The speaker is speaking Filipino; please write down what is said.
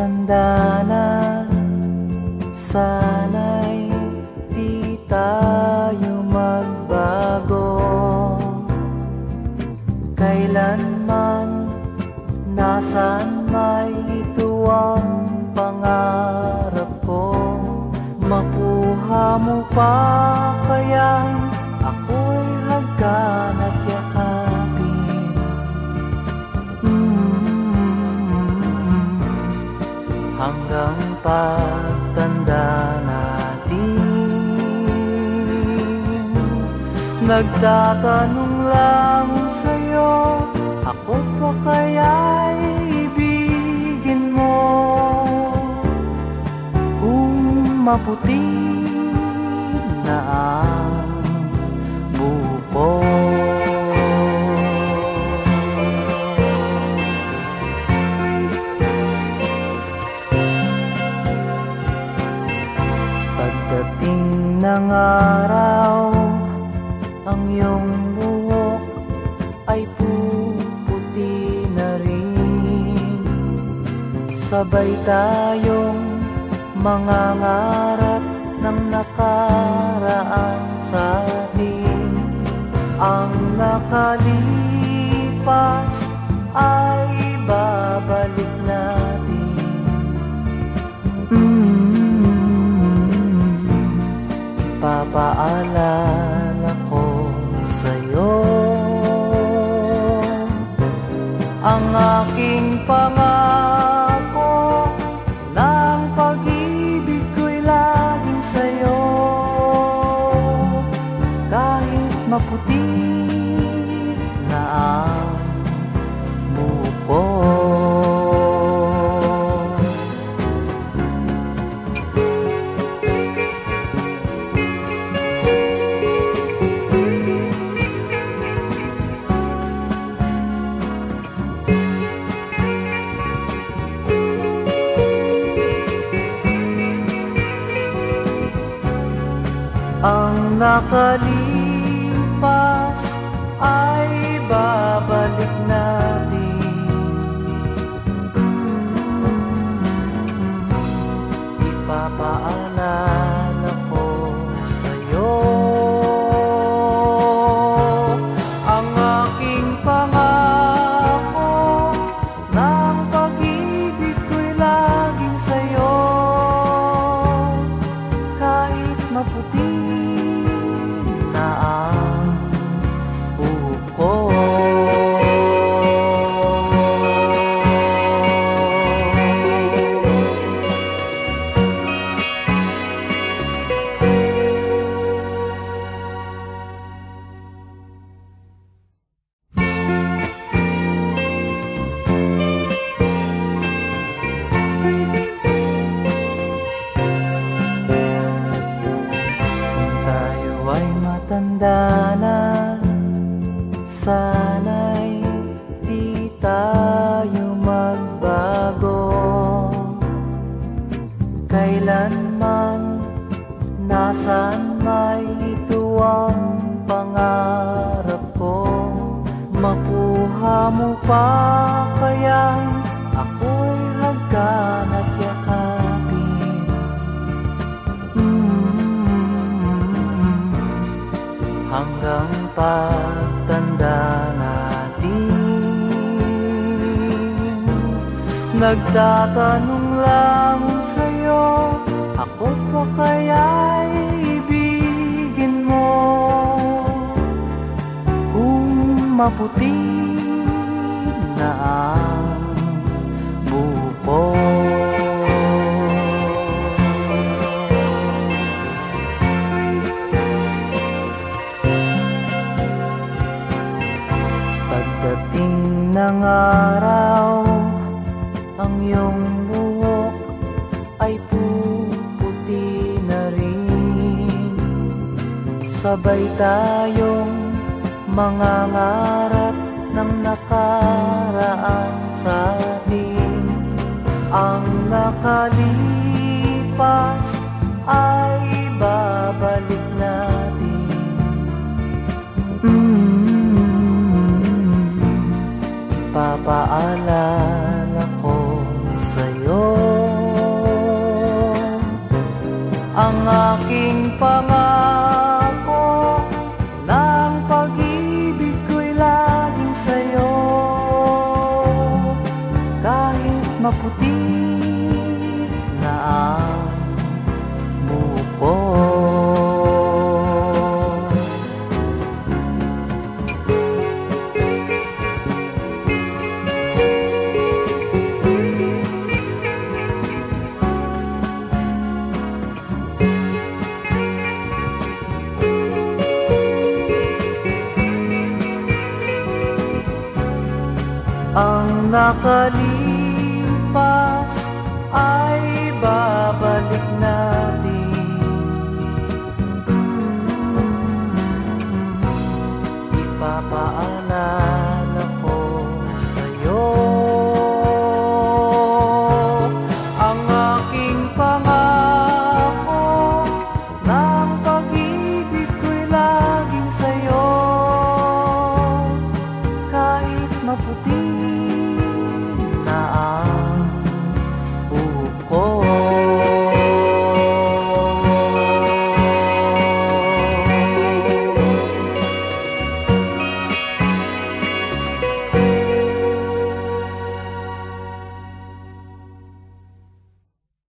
matanda na, sana'y di tayo magbago. Kailanman, nasaan may ito ang pangarap ko. Makuha mo pa kayang ako'y hagkan at yakapin. Hanggang pagtanda natin, nagtatanong lang sa'yo, ako pa kaya'y ibigin mo? Kung maputi na ang buko, pagdating ng araw, ang iyong buhok ay puputi na rin. Sabay tayong mangangarap ng nakaraan sa atin. Ang nakalipas ay babalik natin. Ipapaalala ko sa'yo ang aking pangako, ng pag-ibig ko'y laging sa'yo. Kahit maputi na ang buko. Ang nakalipas ay babalik natin. Ipapaalala ko sa'yo ang aking pangako, ng pag-ibig ko'y laging sa'yo. Kahit maputi na ang buko. Matanda na, sana'y di tayo magbago. Kailanman, nasaan may ito ang pangarap ko. Makuha mo pa kayang ako'y hagkan at yakapin. Hanggang pagtanda natin, nagtatanong lang sa'yo, ako pa kaya'y ibigin mo? Kung maputi na ang buko. Pagdating ng araw, ang iyong buhok ay puputi na rin. Sabay tayong mangangarap ng nakaraan sa atin. Ang nakalipas ay babalik natin. Ipapaalala ko sa'yo maputi na ang buko. Ang nakalipas ay babalik natin. Ipapaalala